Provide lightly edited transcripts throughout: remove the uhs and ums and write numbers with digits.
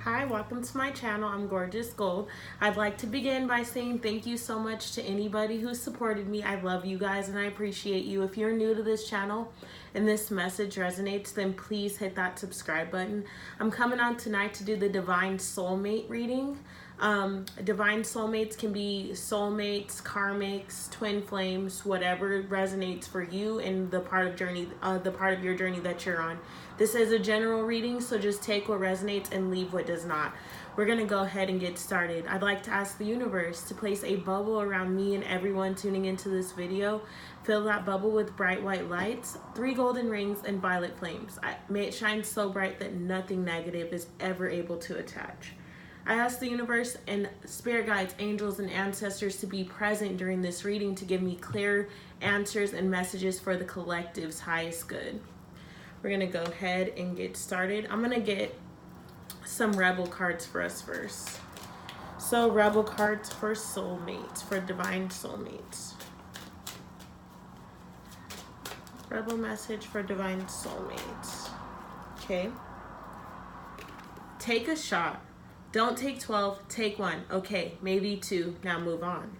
Hi, welcome to my channel. I'm Gorgeous Gold. I'd like to begin by saying thank you so much to anybody who supported me. I love you guys and I appreciate you. If you're new to this channel and this message resonates, then please hit that subscribe button. I'm coming on tonight to do the Divine Soulmate reading. Divine soulmates can be soulmates, karmics, twin flames, whatever resonates for you and the part of your journey that you're on. This is a general reading, so just take what resonates and leave what does not. We're gonna go ahead and get started. I'd like to ask the universe to place a bubble around me and everyone tuning into this video. Fill that bubble with bright white lights, 3 golden rings, and violet flames. May it shine so bright that nothing negative is ever able to attach. I ask the universe and spirit guides, angels, and ancestors to be present during this reading to give me clear answers and messages for the collective's highest good. We're going to go ahead and get started. I'm going to get some Rebel cards for us first. So Rebel cards for soulmates, for divine soulmates. Rebel message for divine soulmates. Okay. Take a shot. Don't take 12, take 1. Okay, maybe 2, now move on.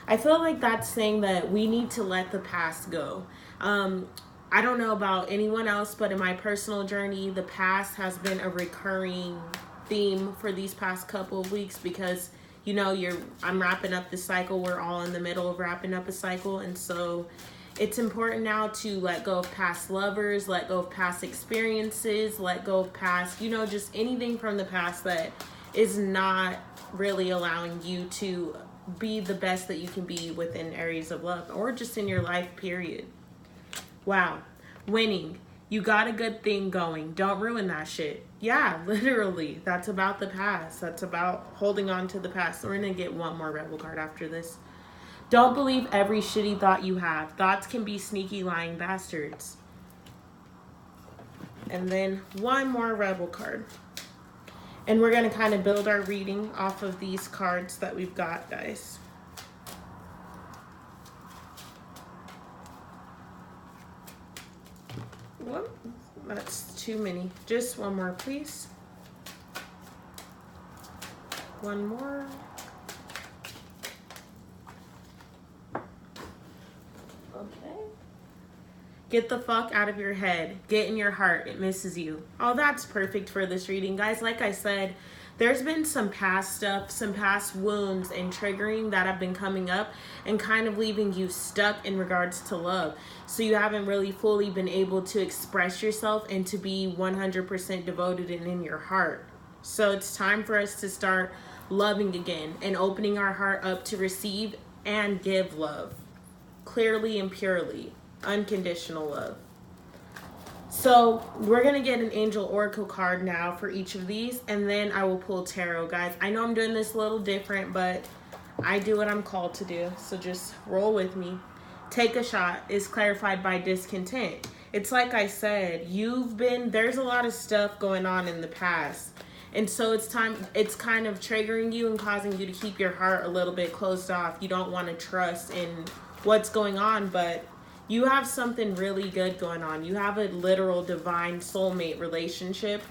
I feel like that's saying that we need to let the past go. I don't know about anyone else, but in my personal journey, the past has been a recurring theme for these past couple of weeks because, you know, I'm wrapping up the cycle. We're all in the middle of wrapping up a cycle. And so it's important now to let go of past lovers, let go of past experiences, let go of past, you know, just anything from the past that is not really allowing you to be the best that you can be within areas of love or just in your life, period. Wow. Winning. You got a good thing going. Don't ruin that shit. Yeah, literally. That's about the past. That's about holding on to the past. We're going to get one more Rebel card after this. Don't believe every shitty thought you have. Thoughts can be sneaky, lying bastards. And then one more Rebel card. And we're going to kind of build our reading off of these cards that we've got, guys. Whoop, that's too many. Just one more, please. One more. Okay. Get the fuck out of your head. Get in your heart. It misses you. Oh, that's perfect for this reading. Guys, like I said, there's been some past stuff, some past wounds and triggering that have been coming up and kind of leaving you stuck in regards to love. So you haven't really fully been able to express yourself and to be 100% devoted and in your heart. So it's time for us to start loving again and opening our heart up to receive and give love clearly and purely. Unconditional love. So we're going to get an angel oracle card now for each of these, and then I will pull tarot, guys. I know I'm doing this a little different, but I do what I'm called to do, so just roll with me. Take a shot is clarified by discontent. It's like I said, there's a lot of stuff going on in the past, and so it's kind of triggering you and causing you to keep your heart a little bit closed off. You don't want to trust in what's going on, but you have something really good going on. You have a literal divine soulmate relationship.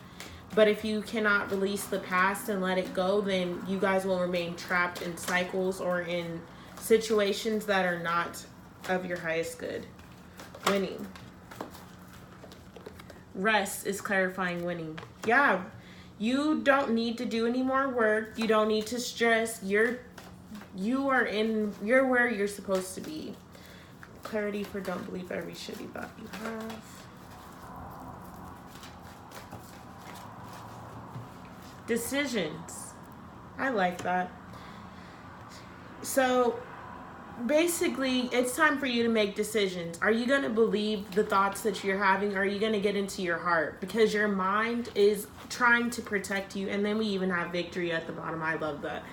But if you cannot release the past and let it go, then you guys will remain trapped in cycles or in situations that are not of your highest good. Winning. Rest is clarifying winning. Yeah, you don't need to do any more work. You don't need to stress. You're where you're supposed to be. Clarity for don't believe every shitty thought you have. Decisions. I like that. So basically, it's time for you to make decisions. Are you going to believe the thoughts that you're having? Or are you going to get into your heart? Because your mind is trying to protect you. And then we even have victory at the bottom. I love that.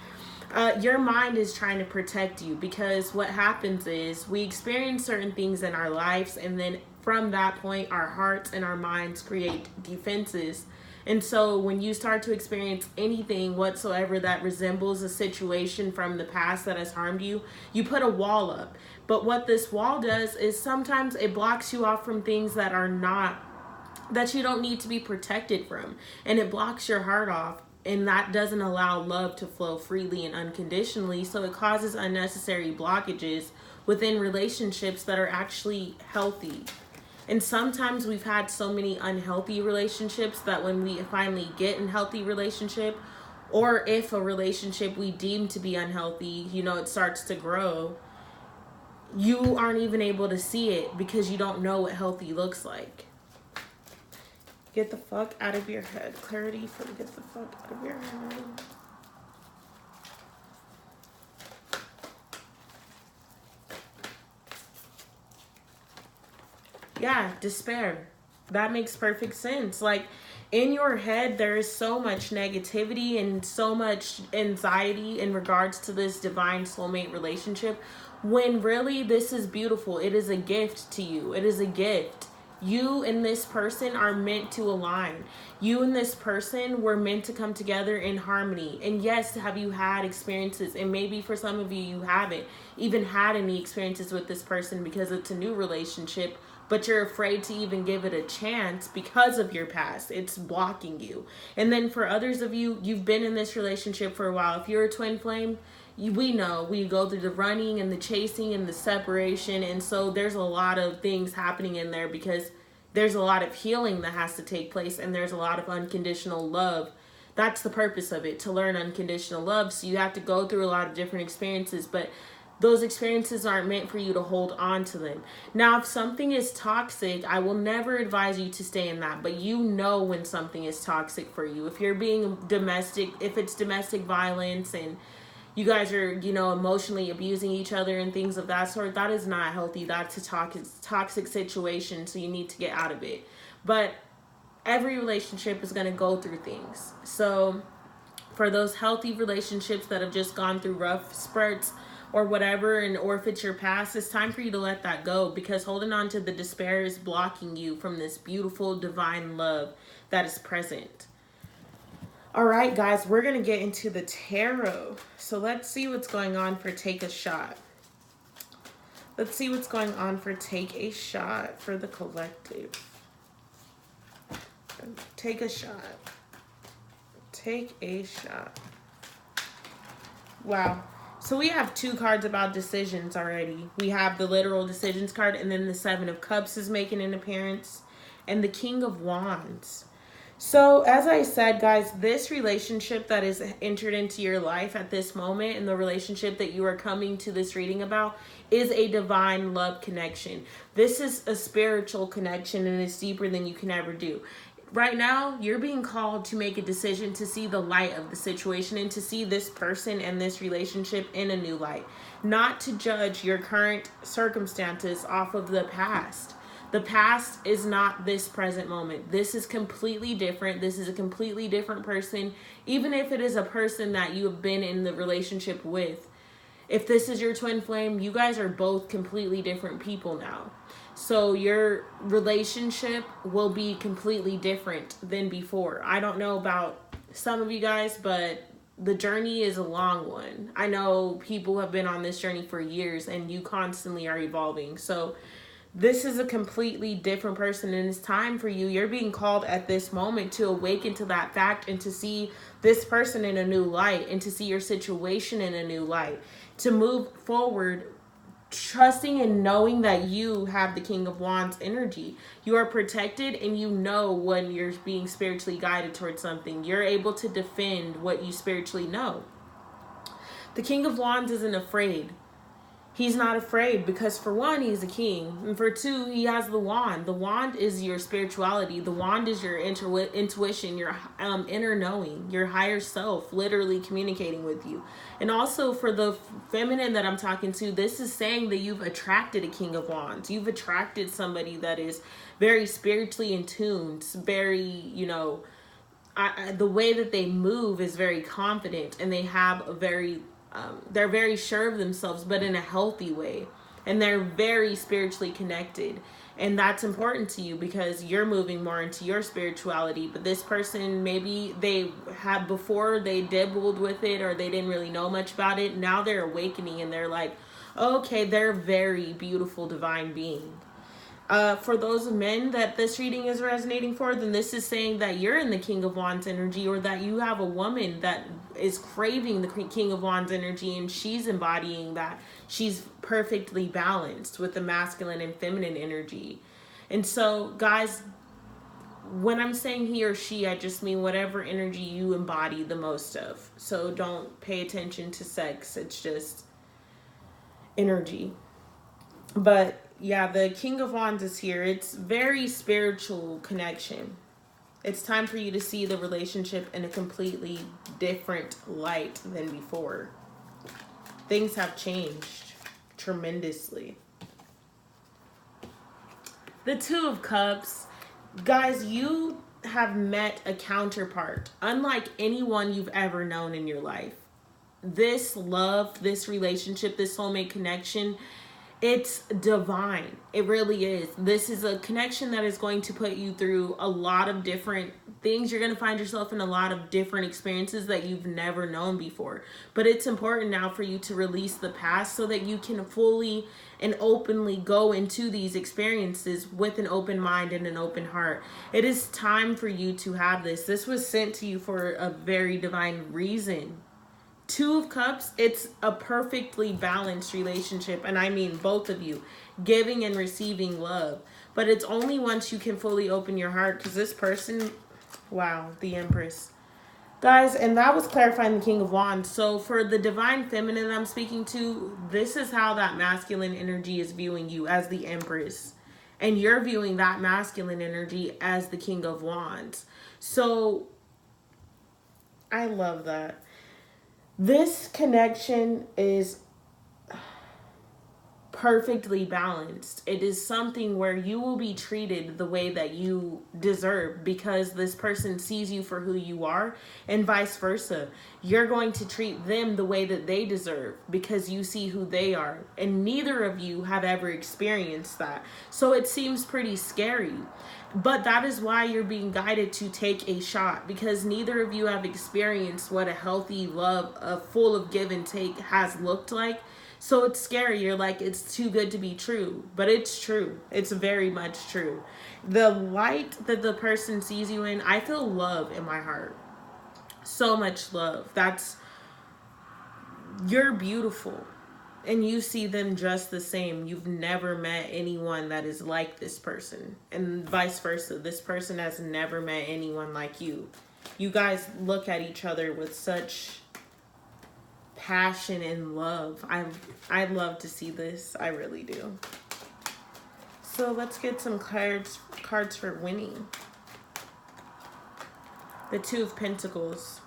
Your mind is trying to protect you because what happens is we experience certain things in our lives, and then from that point our hearts and our minds create defenses. And so when you start to experience anything whatsoever that resembles a situation from the past that has harmed you, you put a wall up. But what this wall does is sometimes it blocks you off from things that you don't need to be protected from, and it blocks your heart off. and that doesn't allow love to flow freely and unconditionally. So it causes unnecessary blockages within relationships that are actually healthy. And sometimes we've had so many unhealthy relationships that when we finally get in healthy relationship, or if a relationship we deem to be unhealthy, you know, it starts to grow, you aren't even able to see it because you don't know what healthy looks like. Get the fuck out of your head. Clarity for get the fuck out of your head. Yeah, despair. That makes perfect sense. Like, in your head, there is so much negativity and so much anxiety in regards to this divine soulmate relationship, when really this is beautiful. It is a gift to you. It is a gift. You and this person are meant to align. You and this person were meant to come together in harmony. And yes, have you had experiences? And maybe for some of you, you haven't even had any experiences with this person because it's a new relationship, but you're afraid to even give it a chance because of your past. It's blocking you. And then for others of you, you've been in this relationship for a while. If you're a twin flame, we know we go through the running and the chasing and the separation, and so there's a lot of things happening in there because there's a lot of healing that has to take place, and there's a lot of unconditional love. That's the purpose of it, to learn unconditional love. So you have to go through a lot of different experiences, but those experiences aren't meant for you to hold on to them. Now, if something is toxic, I will never advise you to stay in that, but you know when something is toxic for you. If you're being domestic, if it's domestic violence and you guys are, you know, emotionally abusing each other and things of that sort, that is not healthy. That's a toxic situation, so you need to get out of it. But every relationship is going to go through things. So for those healthy relationships that have just gone through rough spurts or whatever, and or if it's your past, it's time for you to let that go, because holding on to the despair is blocking you from this beautiful divine love that is present. All right, guys, we're going to get into the tarot. So let's see what's going on for Take a Shot. Let's see what's going on for Take a Shot for the collective. Take a shot. Take a shot. Wow. So we have two cards about decisions already. We have the literal decisions card, and then the Seven of Cups is making an appearance, and the King of Wands. So as I said, guys, this relationship that is entered into your life at this moment, and the relationship that you are coming to this reading about, is a divine love connection. This is a spiritual connection, and it's deeper than you can ever do. Right now, you're being called to make a decision to see the light of the situation and to see this person and this relationship in a new light. Not to judge your current circumstances off of the past. The past is not this present moment. This is completely different. This is a completely different person. Even if it is a person that you have been in the relationship with. If this is your twin flame, you guys are both completely different people now. So your relationship will be completely different than before. I don't know about some of you guys, but the journey is a long one. I know people have been on this journey for years, and you constantly are evolving. So this is a completely different person, and it's time for you. You're being called at this moment to awaken to that fact and to see this person in a new light, and to see your situation in a new light, to move forward, trusting and knowing that you have the King of Wands energy. You are protected, and you know when you're being spiritually guided towards something. You're able to defend what you spiritually know. The King of Wands isn't afraid. He's not afraid because, for one, he's a king. And for two, he has the wand. The wand is your spirituality. The wand is your intuition, your inner knowing, your higher self literally communicating with you. And also for the feminine that I'm talking to, this is saying that you've attracted a King of Wands. You've attracted somebody that is very spiritually in tune, very, you know, the way that they move is very confident, and they have a very they're very sure of themselves, but in a healthy way. And they're very spiritually connected. And that's important to you because you're moving more into your spirituality. But this person, maybe they had before, they dabbled with it, or they didn't really know much about it. Now they're awakening, and they're like, okay, they're a very beautiful divine being. For those men that this reading is resonating for, then this is saying that you're in the King of Wands energy, or that you have a woman that is craving the King of Wands energy, and she's embodying that. She's perfectly balanced with the masculine and feminine energy. And so, guys, when I'm saying he or she, I just mean whatever energy you embody the most of. So don't pay attention to sex. It's just energy. But yeah, the King of Wands is here. It's very spiritual connection. It's time for you to see the relationship in a completely different light than before. Things have changed tremendously. The Two of Cups. Guys, you have met a counterpart unlike anyone you've ever known in your life. This love, this relationship, this soulmate connection, it's divine. It really is. This is a connection that is going to put you through a lot of different things. You're going to find yourself in a lot of different experiences that you've never known before. But it's important now for you to release the past so that you can fully and openly go into these experiences with an open mind and an open heart. It is time for you to have this. This was sent to you for a very divine reason. Two of Cups, it's a perfectly balanced relationship, and I mean both of you, giving and receiving love. But it's only once you can fully open your heart, because this person, wow, the Empress. Guys, and that was clarifying the King of Wands. So for the divine feminine I'm speaking to, this is how that masculine energy is viewing you, as the Empress. And you're viewing that masculine energy as the King of Wands. So I love that. This connection is perfectly balanced. It is something where you will be treated the way that you deserve because this person sees you for who you are, and vice versa. You're going to treat them the way that they deserve because you see who they are, and neither of you have ever experienced that. So it seems pretty scary. But that is why you're being guided to take a shot, because neither of you have experienced what a healthy love, full of give and take, has looked like. So it's scary. You're like, it's too good to be true. But it's true. It's very much true. The light that the person sees you in, I feel love in my heart. So much love. You're beautiful. And you see them just the same. You've never met anyone that is like this person. And vice versa. This person has never met anyone like you. You guys look at each other with such passion and love. I love to see this. I really do. So let's get some cards for winning. The Two of Pentacles.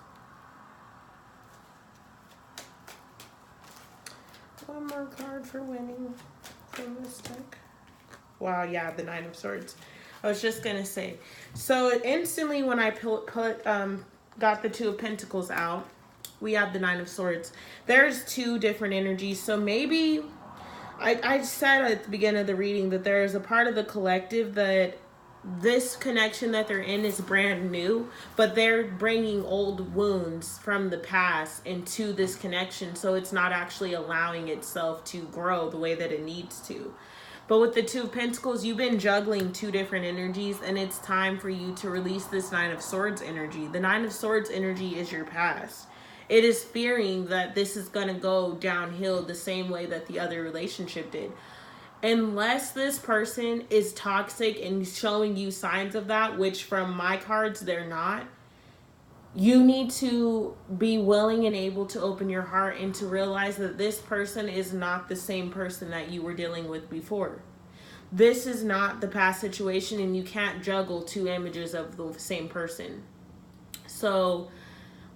One more card for winning from this deck. Wow, yeah, the Nine of Swords. I was just gonna say. So instantly when I got the Two of Pentacles out, we have the Nine of Swords. There's two different energies. So maybe I said at the beginning of the reading that there is a part of the collective that this connection that they're in is brand new, but they're bringing old wounds from the past into this connection, so it's not actually allowing itself to grow the way that it needs to. But with the Two of Pentacles, you've been juggling two different energies, and it's time for you to release this Nine of Swords energy. The Nine of Swords energy is your past. It is fearing that this is going to go downhill the same way that the other relationship did. Unless this person is toxic and showing you signs of that, which from my cards, they're not, you need to be willing and able to open your heart and to realize that this person is not the same person that you were dealing with before. This is not the past situation, and you can't juggle two images of the same person. So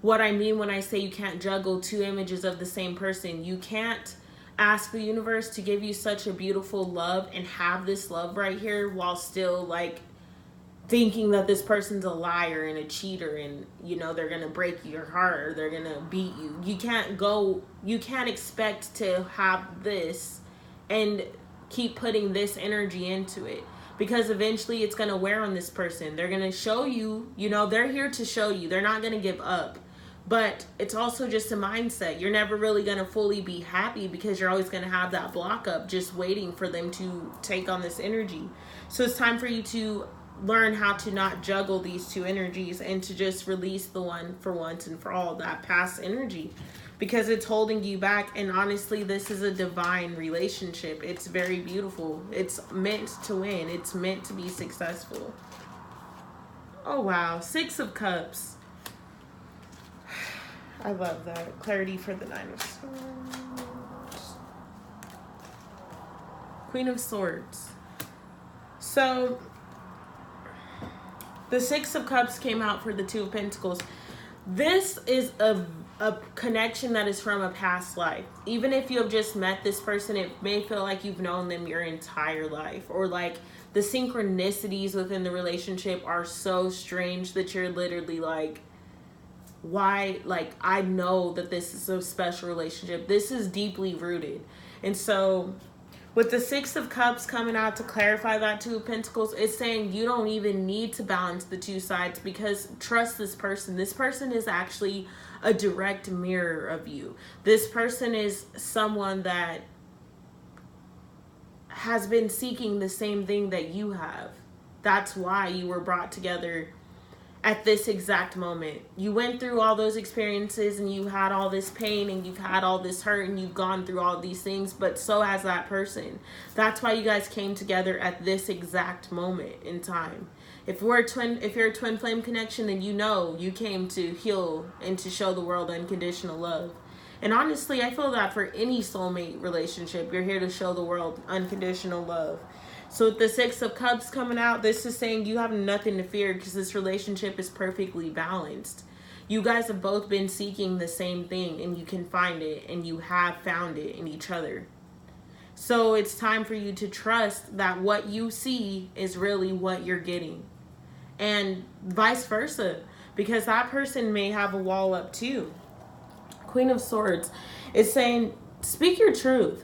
what I mean when I say you can't juggle two images of the same person, you can't ask the universe to give you such a beautiful love and have this love right here while still like thinking that this person's a liar and a cheater and, you know, they're gonna break your heart or they're gonna beat you. You can't expect to have this and keep putting this energy into it, because eventually it's gonna wear on this person. They're gonna show you, you know, they're here to show you. They're not gonna give up. But it's also just a mindset. You're never really going to fully be happy because you're always going to have that block up just waiting for them to take on this energy. So it's time for you to learn how to not juggle these two energies and to just release the one for once and for all, that past energy, because it's holding you back. And honestly, this is a divine relationship. It's very beautiful. It's meant to win. It's meant to be successful. Oh wow, 6 of Cups. I love that. Clarity for the 9 of Swords. Queen of Swords. So the 6 of Cups came out for the 2 of Pentacles. This is a connection that is from a past life. Even if you have just met this person, it may feel like you've known them your entire life. Or like the synchronicities within the relationship are so strange that you're literally like, why? Like, I know that this is a special relationship. This is deeply rooted. And so with the 6 of Cups coming out to clarify that 2 of Pentacles, it's saying you don't even need to balance the two sides, because trust this person. This person is actually a direct mirror of you. This person is someone that has been seeking the same thing that you have. That's why you were brought together at this exact moment. You went through all those experiences and you had all this pain and you've had all this hurt and you've gone through all these things, but so has that person. That's why you guys came together at this exact moment in time. If you're a twin flame connection, then you know you came to heal and to show the world unconditional love. And honestly, I feel that for any soulmate relationship, you're here to show the world unconditional love. So with the 6 of Cups coming out, this is saying you have nothing to fear because this relationship is perfectly balanced. You guys have both been seeking the same thing and you can find it, and you have found it in each other. So it's time for you to trust that what you see is really what you're getting. And vice versa, because that person may have a wall up too. Queen of Swords is saying, speak your truth.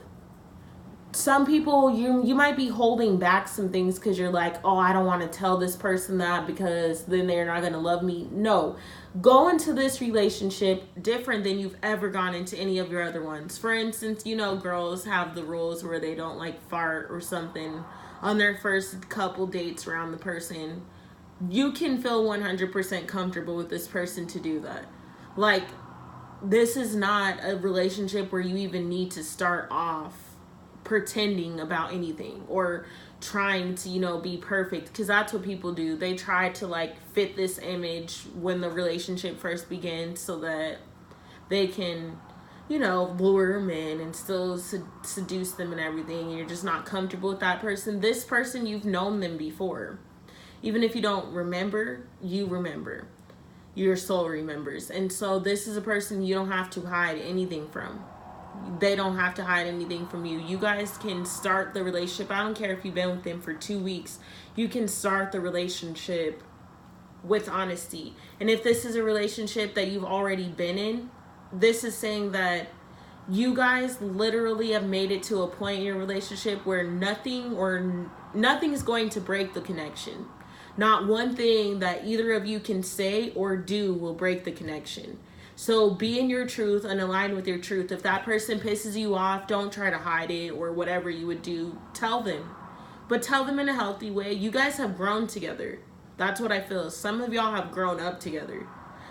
Some people, you might be holding back some things because you're like, oh, I don't want to tell this person that because then they're not going to love me. No, go into this relationship different than you've ever gone into any of your other ones. For instance, you know, girls have the rules where they don't like fart or something on their first couple dates around the person. You can feel 100% comfortable with this person to do that. Like, this is not a relationship where you even need to start off pretending about anything or trying to, you know, be perfect, because that's what people do. They try to like fit this image when the relationship first begins so that they can, you know, lure them in and still seduce them and everything. And you're just not comfortable with that person. This person, you've known them before. Even if you don't remember, you remember. Your soul remembers. And so this is a person you don't have to hide anything from. They don't have to hide anything from you. You guys can start the relationship. I don't care if you've been with them for 2 weeks. You can start the relationship with honesty. And if this is a relationship that you've already been in, this is saying that you guys literally have made it to a point in your relationship where nothing is going to break the connection. Not one thing that either of you can say or do will break the connection. So be in your truth and align with your truth. If that person pisses you off, don't try to hide it or whatever you would do. Tell them. But tell them in a healthy way. You guys have grown together. That's what I feel. Some of y'all have grown up together.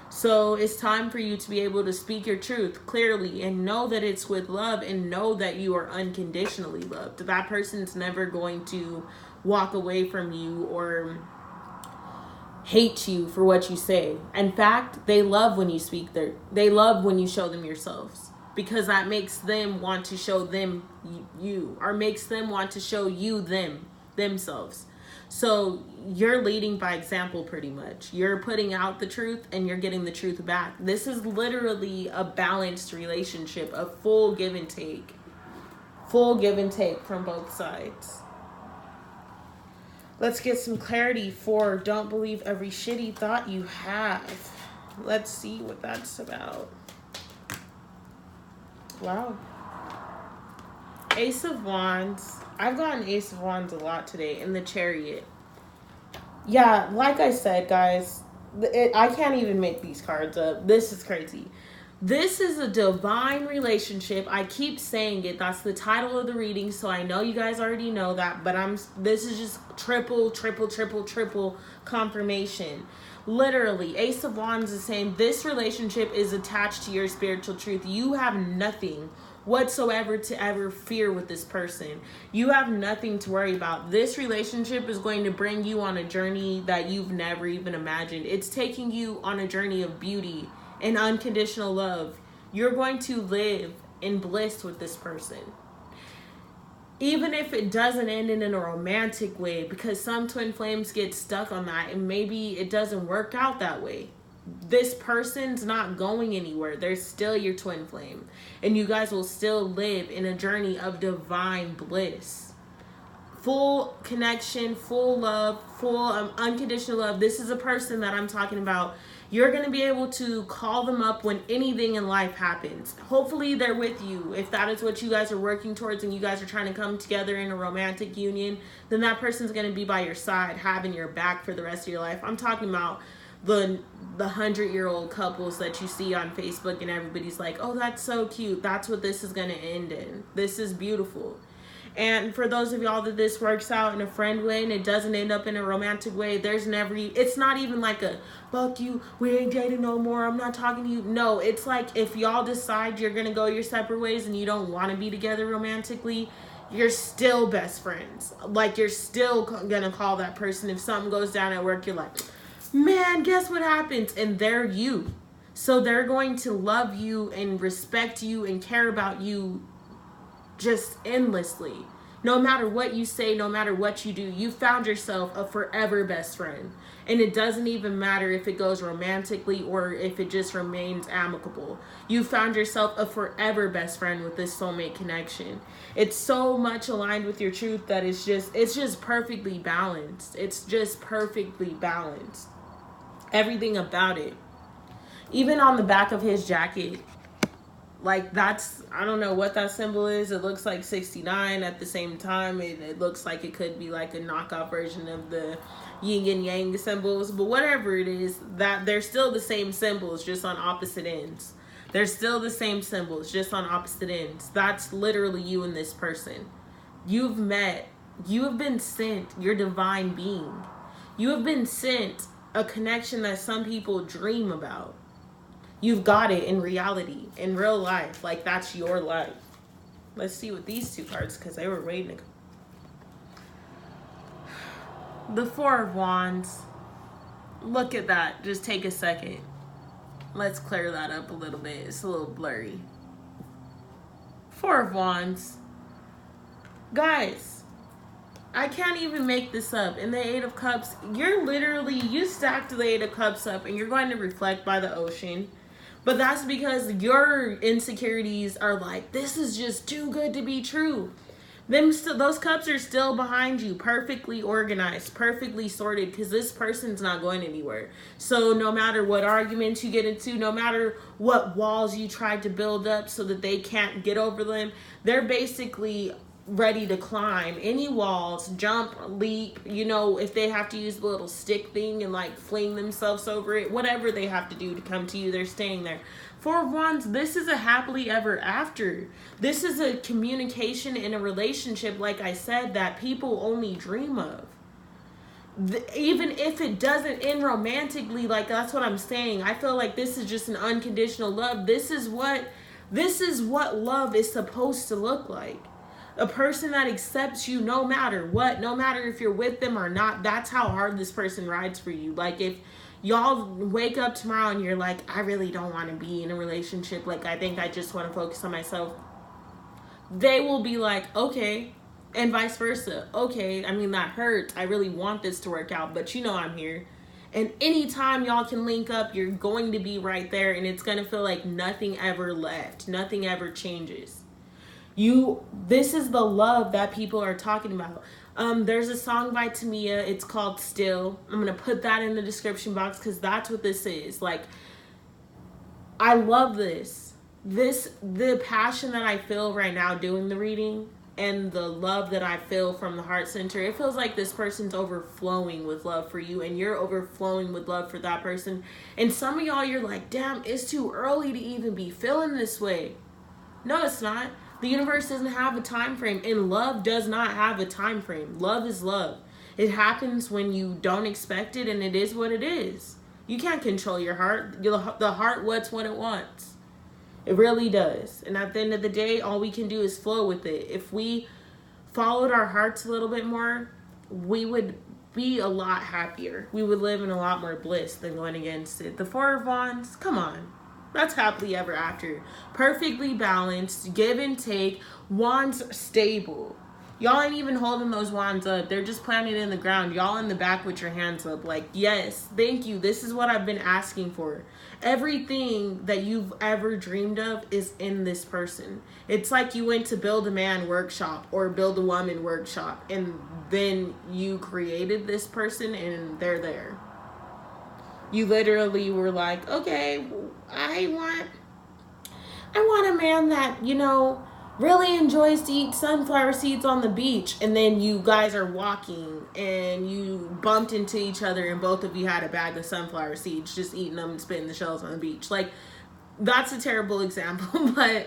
So it's time for you to be able to speak your truth clearly and know that it's with love and know that you are unconditionally loved. That person's never going to walk away from you or hate you for what you say. In fact, they love when you speak they love when you show them yourselves, because that makes them want to show them you, or makes them want to show you themselves. So you're leading by example pretty much. You're putting out the truth and you're getting the truth back. This is literally a balanced relationship, a full give and take. Full give and take from both sides. Let's get some clarity for don't believe every shitty thought you have. Let's see what that's about. Wow. Ace of Wands. I've gotten Ace of Wands a lot today in the Chariot. Yeah, like I said, guys, I can't even make these cards up. This is crazy. This is a divine relationship. I keep saying it. That's the title of the reading, so I know you guys already know that, but this is just triple confirmation. Literally, Ace of Wands is saying this relationship is attached to your spiritual truth. You have nothing whatsoever to ever fear with this person. You have nothing to worry about. This relationship is going to bring you on a journey that you've never even imagined. It's taking you on a journey of beauty and unconditional love. You're going to live in bliss with this person. Even if it doesn't end in a romantic way, because some twin flames get stuck on that and maybe it doesn't work out that way. This person's not going anywhere. They're still your twin flame. And you guys will still live in a journey of divine bliss. Full connection, full love, full unconditional love. This is a person that I'm talking about. You're going to be able to call them up when anything in life happens. Hopefully they're with you. If that is what you guys are working towards and you guys are trying to come together in a romantic union, then that person's going to be by your side, having your back for the rest of your life. I'm talking about the 100-year-old couples that you see on Facebook and everybody's like, oh, that's so cute. That's what this is going to end in. This is beautiful. And for those of y'all that this works out in a friend way and it doesn't end up in a romantic way, it's not even like a, fuck you, we ain't dating no more, I'm not talking to you. No, it's like if y'all decide you're going to go your separate ways and you don't want to be together romantically, you're still best friends. Like, you're still going to call that person. If something goes down at work, you're like, man, guess what happens? And they're you. So they're going to love you and respect you and care about you just endlessly. No matter what you say, no matter what you do, you found yourself a forever best friend. And it doesn't even matter if it goes romantically or if it just remains amicable. You found yourself a forever best friend with this soulmate connection. It's so much aligned with your truth that it's just perfectly balanced. It's just perfectly balanced. Everything about it. Even on the back of his jacket, like, that's, I don't know what that symbol is. It looks like 69. At the same time, it looks like it could be like a knockoff version of the yin and yang symbols. But whatever it is, that they're still the same symbols, just on opposite ends. They're still the same symbols, just on opposite ends. That's literally you and this person. You have been sent your divine being. You have been sent a connection that some people dream about. You've got it in reality, in real life. Like, that's your life. Let's see what these two cards, because they were waiting. The Four of Wands. Look at that. Just take a second. Let's clear that up a little bit. It's a little blurry. Four of Wands. Guys, I can't even make this up. In the Eight of Cups, you stacked the Eight of Cups up and you're going to reflect by the ocean. But that's because your insecurities are like, this is just too good to be true. Those cups are still behind you, perfectly organized, perfectly sorted, because this person's not going anywhere. So no matter what arguments you get into, no matter what walls you tried to build up so that they can't get over them, they're basically ready to climb any walls, jump, leap, if they have to use the little stick thing and like fling themselves over it, whatever they have to do to come to you, they're staying there. Four of Wands, this is a happily ever after. This is a communication in a relationship, like I said, that people only dream of. Even if it doesn't end romantically, like, that's what I'm saying. I feel like this is just an unconditional love. This is what love is supposed to look like. A person that accepts you no matter what, no matter if you're with them or not. That's how hard this person rides for you. Like, if y'all wake up tomorrow and you're like, I really don't want to be in a relationship, like, I think I just want to focus on myself, they will be like, okay, and vice versa. Okay, I mean, that hurts. I really want this to work out, but I'm here. And anytime y'all can link up, you're going to be right there, and it's going to feel like nothing ever left. Nothing ever changes. This is the love that people are talking about. There's a song by Tamia. It's called Still. I'm going to put that in the description box because that's what this is. Like, I love this. The passion that I feel right now doing the reading, and the love that I feel from the heart center, it feels like this person's overflowing with love for you, and you're overflowing with love for that person. And some of y'all, you're like, damn, it's too early to even be feeling this way. No, it's not. The universe doesn't have a time frame, and love does not have a time frame. Love is love. It happens when you don't expect it, and it is what it is. You can't control your heart. The heart wants what it wants. It really does. And at the end of the day, all we can do is flow with it. If we followed our hearts a little bit more, we would be a lot happier. We would live in a lot more bliss than going against it. The Four of Wands, come on. That's happily ever after. Perfectly balanced, give and take, wands stable. Y'all ain't even holding those wands up. They're just planted in the ground. Y'all in the back with your hands up. Like, yes, thank you. This is what I've been asking for. Everything that you've ever dreamed of is in this person. It's like you went to build a man workshop or build a woman workshop, and then you created this person and they're there. You literally were like, okay, I want a man that, you know, really enjoys to eat sunflower seeds on the beach. And then you guys are walking and you bumped into each other and both of you had a bag of sunflower seeds, just eating them and spitting the shells on the beach. Like, that's a terrible example, but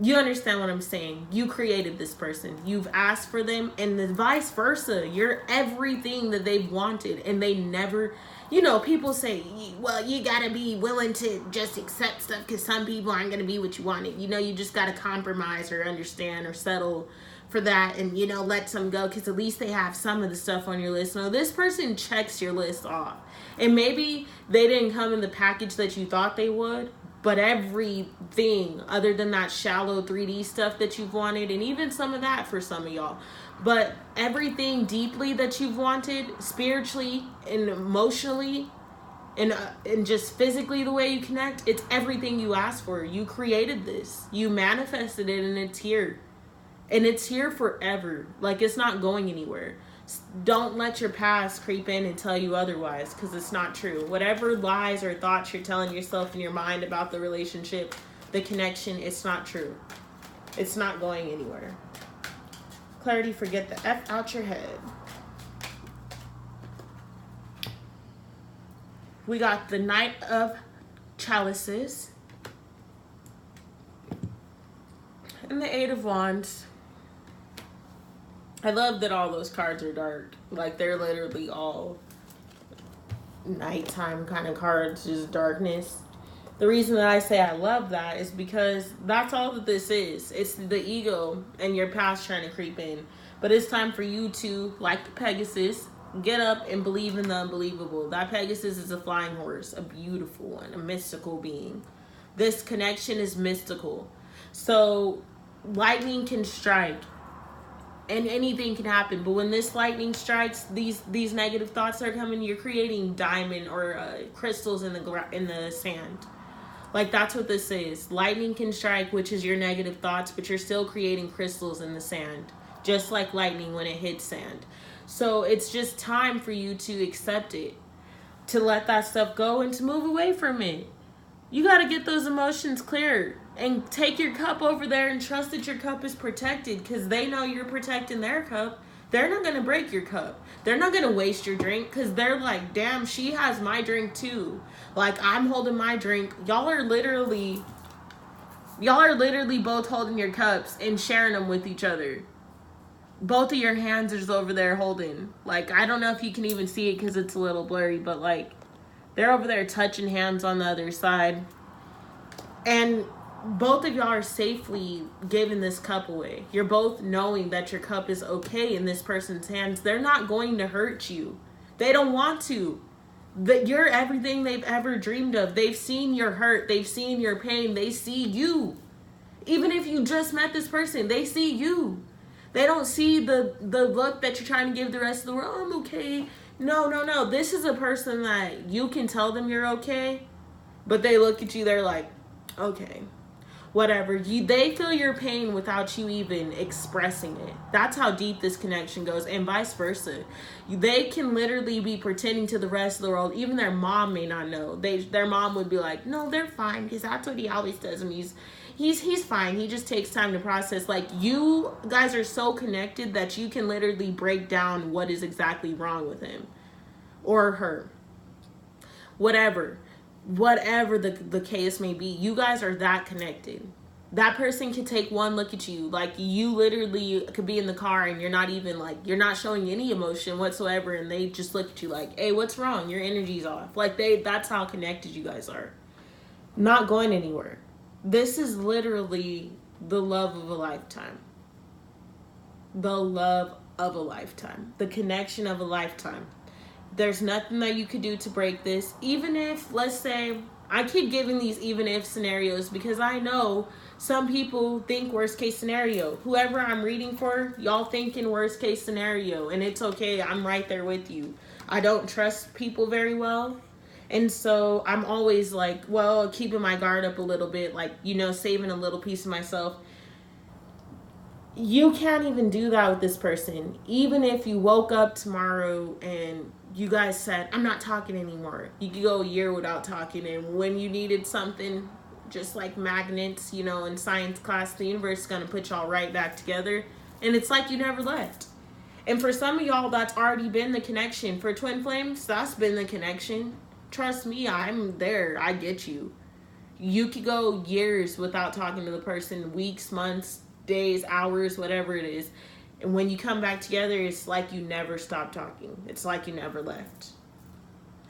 you understand what I'm saying. You created this person. You've asked for them, and the vice versa. You're everything that they've wanted, and they never... You know, people say, well, you gotta be willing to just accept stuff because some people aren't gonna be what you wanted. You know, you just gotta compromise or understand or settle for that and, you know, let some go because at least they have some of the stuff on your list. No, this person checks your list off. And maybe they didn't come in the package that you thought they would, but everything other than that shallow 3D stuff that you've wanted, and even some of that for some of y'all, but everything deeply that you've wanted, spiritually and emotionally and just physically, the way you connect, it's everything you asked for. You created this. You manifested it, and it's here. And it's here forever. Like, it's not going anywhere. Don't let your past creep in and tell you otherwise, because it's not true. Whatever lies or thoughts you're telling yourself in your mind about the relationship, the connection, it's not true. It's not going anywhere. Clarity, forget the F out your head. We got the Knight of Chalices and the Eight of Wands. I love that all those cards are dark. Like, they're literally all nighttime kind of cards, just darkness. The reason that I say I love that is because that's all that this is. It's the ego and your past trying to creep in. But it's time for you to, like the Pegasus, get up and believe in the unbelievable. That Pegasus is a flying horse, a beautiful one, a mystical being. This connection is mystical. So lightning can strike and anything can happen. But when this lightning strikes, these negative thoughts are coming. You're creating diamond or crystals in the sand. Like, that's what this is. Lightning can strike, which is your negative thoughts, but you're still creating crystals in the sand, just like lightning when it hits sand. So it's just time for you to accept it, to let that stuff go and to move away from it. You got to get those emotions cleared and take your cup over there and trust that your cup is protected, because they know you're protecting their cup. They're not going to break your cup. They're not going to waste your drink, because they're like, damn, she has my drink too. Like, I'm holding my drink. Y'all are literally both holding your cups and sharing them with each other. Both of your hands is over there holding. Like, I don't know if you can even see it because it's a little blurry, but like, they're over there touching hands on the other side. And both of y'all are safely giving this cup away. You're both knowing that your cup is okay in this person's hands. They're not going to hurt you. They don't want to. That you're everything they've ever dreamed of. They've seen your hurt. They've seen your pain. They see you. Even if you just met this person, they see you. They don't see the look that you're trying to give the rest of the world. Oh, I'm okay. No. This is a person that you can tell them you're okay, but they look at you, they're like, okay. whatever. They feel your pain without you even expressing it. That's how deep this connection goes, and vice versa. They can literally be pretending to the rest of the world. Even their mom may not know. Their mom would be like, no, they're fine, because that's what he always does. And he's fine. He just takes time to process. Like, you guys are so connected that you can literally break down what is exactly wrong with him or her. Whatever the case may be, you guys are that connected. That person can take one look at you, like, you literally could be in the car and you're not even, like, you're not showing any emotion whatsoever, and they just look at you like, hey, what's wrong? Your energy's off. Like, that's how connected you guys are. Not going anywhere. This is literally the love of a lifetime. The love of a lifetime. The connection of a lifetime. There's nothing that you could do to break this. Even if, let's say, I keep giving these even if scenarios because I know some people think worst case scenario. Whoever I'm reading for, y'all thinking worst case scenario. And it's okay. I'm right there with you. I don't trust people very well. And so I'm always like, well, keeping my guard up a little bit. Like, you know, saving a little piece of myself. You can't even do that with this person. Even if you woke up tomorrow and you guys said, I'm not talking anymore. You could go a year without talking. And when you needed something, just like magnets, you know, in science class, the universe is going to put y'all right back together. And it's like you never left. And for some of y'all, that's already been the connection. For twin flames, that's been the connection. Trust me, I'm there. I get you. You could go years without talking to the person, weeks, months, days, hours, whatever it is. And when you come back together, it's like you never stopped talking. It's like you never left.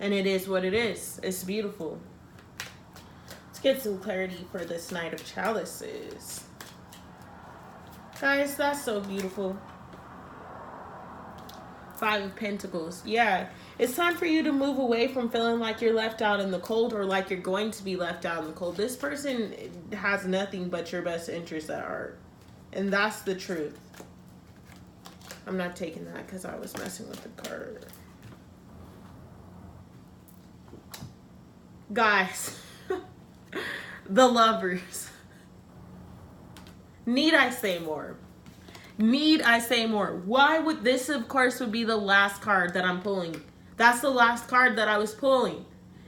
And it is what it is. It's beautiful. Let's get some clarity for this Knight of Chalices. Guys, that's so beautiful. Five of Pentacles. Yeah. It's time for you to move away from feeling like you're left out in the cold or like you're going to be left out in the cold. This person has nothing but your best interest at heart. And that's the truth. I'm not taking that because I was messing with the card. Guys, the Lovers. Need I say more? Need I say more? Why would this, of course, would be the last card that I'm pulling. That's the last card that I was pulling.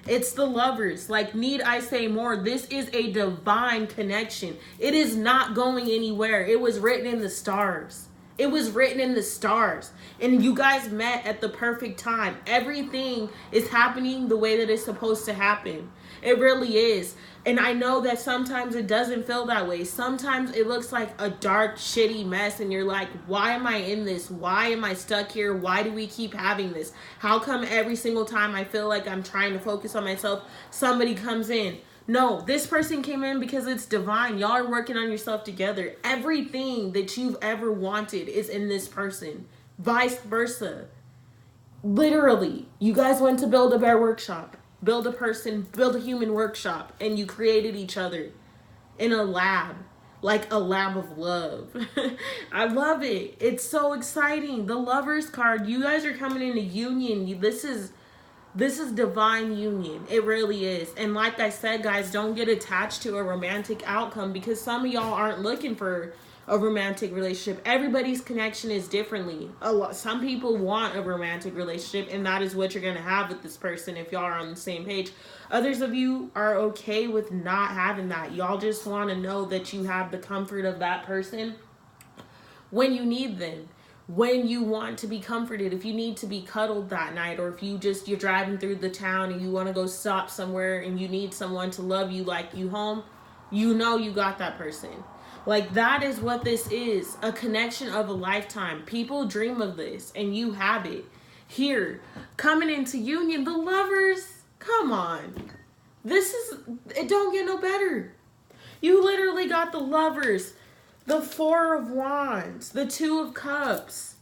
It's the Lovers. Like, need I say more? This is a divine connection. It is not going anywhere. It was written in the stars. It was written in the stars. And you guys met at the perfect time. Everything is happening the way that it's supposed to happen. It really is. And I know that sometimes it doesn't feel that way. Sometimes it looks like a dark, shitty mess. And you're like, why am I in this? Why am I stuck here? Why do we keep having this? How come every single time I feel like I'm trying to focus on myself, somebody comes in? No, this person came in because it's divine. Y'all are working on yourself together. Everything that you've ever wanted is in this person. Vice versa. Literally, you guys went to build a bear workshop. Build a person, build a human workshop. And you created each other in a lab. Like a lab of love. I love it. It's so exciting. The Lovers card. You guys are coming into union. This is divine union. It really is. And like I said, guys, don't get attached to a romantic outcome because some of y'all aren't looking for a romantic relationship. Everybody's connection is differently. Some people want a romantic relationship, and that is what you're going to have with this person if y'all are on the same page. Others of you are okay with not having that. Y'all just want to know that you have the comfort of that person when you need them. When you want to be comforted, if you need to be cuddled that night, or if you're driving through the town and you want to go stop somewhere and you need someone to love you like you home, you know you got that person. Like, that is what this is, a connection of a lifetime. People dream of this and you have it here. Coming into union, the Lovers, come on. It don't get no better. You literally got the Lovers. The Four of Wands, the Two of Cups,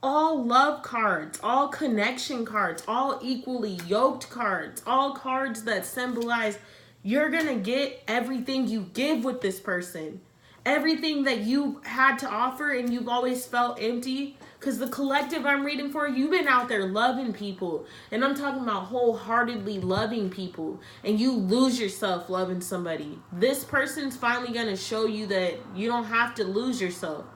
all love cards, all connection cards, all equally yoked cards, all cards that symbolize you're going to get everything you give with this person. everything that you had to offer and you've always felt empty. Because the collective I'm reading for, you've been out there loving people. And I'm talking about wholeheartedly loving people. And you lose yourself loving somebody. This person's finally going to show you that you don't have to lose yourself.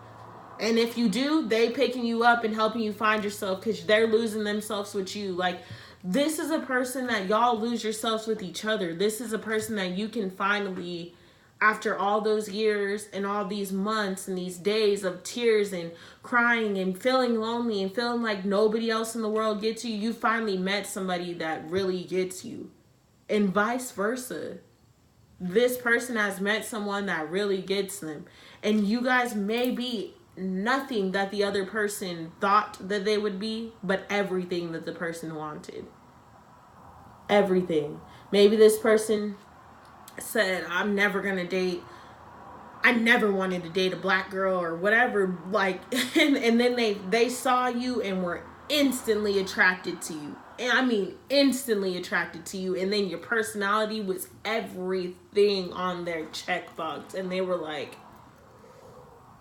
And if you do, they picking you up and helping you find yourself because they're losing themselves with you. Like, this is a person that y'all lose yourselves with each other. This is a person that you can finally, after all those years and all these months and these days of tears and crying and feeling lonely and feeling like nobody else in the world gets you, you finally met somebody that really gets you. And vice versa. This person has met someone that really gets them. And you guys may be nothing that the other person thought that they would be, but everything that the person wanted. Everything. Maybe this person said, I'm never gonna date, I never wanted to date a black girl or whatever, like, and then they saw you and were instantly attracted to you. And I mean instantly attracted to you, and then your personality was everything on their checkbox, and they were like,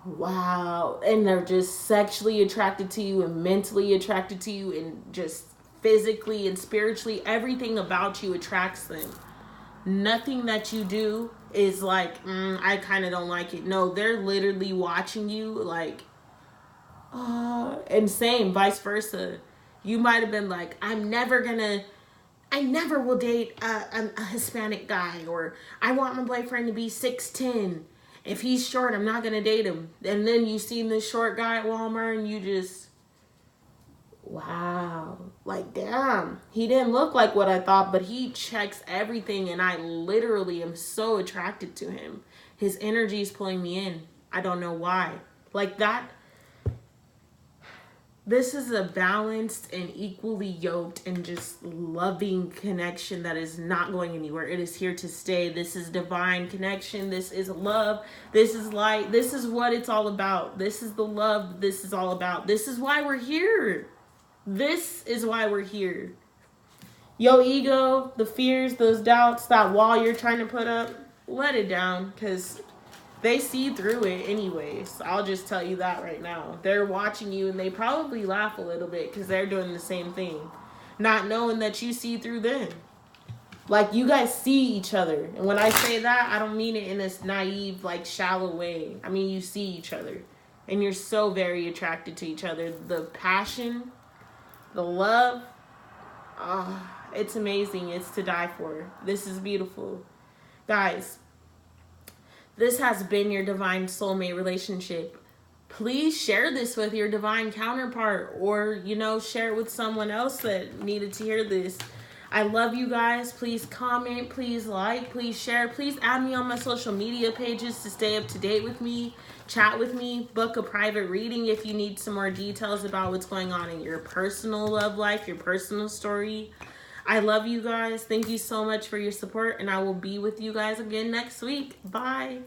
wow. And they're just sexually attracted to you and mentally attracted to you and just physically and spiritually, everything about you attracts them. Nothing that you do is like, I kind of don't like it. No, they're literally watching you like, and same, vice versa. You might have been like, I never will date a Hispanic guy, or I want my boyfriend to be 6'10". If he's short, I'm not going to date him. And then you seen this short guy at Walmart and you just, wow. Like, damn. He didn't look like what I thought, but he checks everything. And I literally am so attracted to him. His energy is pulling me in. I don't know why. Like that. This is a balanced and equally yoked and just loving connection that is not going anywhere. It is here to stay. This is divine connection. This is love. This is light. This is what it's all about. This is the love this is all about. This is why we're here. This is why we're here. Your ego, the fears, those doubts, that wall you're trying to put up, let it down, because they see through it anyways. I'll just tell you that right now. They're watching you and they probably laugh a little bit because they're doing the same thing, not knowing that you see through them. Like, you guys see each other. And when I say that, I don't mean it in this naive, like, shallow way. I mean, you see each other. And you're so very attracted to each other. The passion, the love, it's amazing. It's to die for. This is beautiful. Guys, this has been your divine soulmate relationship. Please share this with your divine counterpart, or, share it with someone else that needed to hear this. I love you guys. Please comment, please like, please share. Please add me on my social media pages to stay up to date with me. Chat with me. Book a private reading if you need some more details about what's going on in your personal love life, your personal story. I love you guys. Thank you so much for your support, and I will be with you guys again next week. Bye.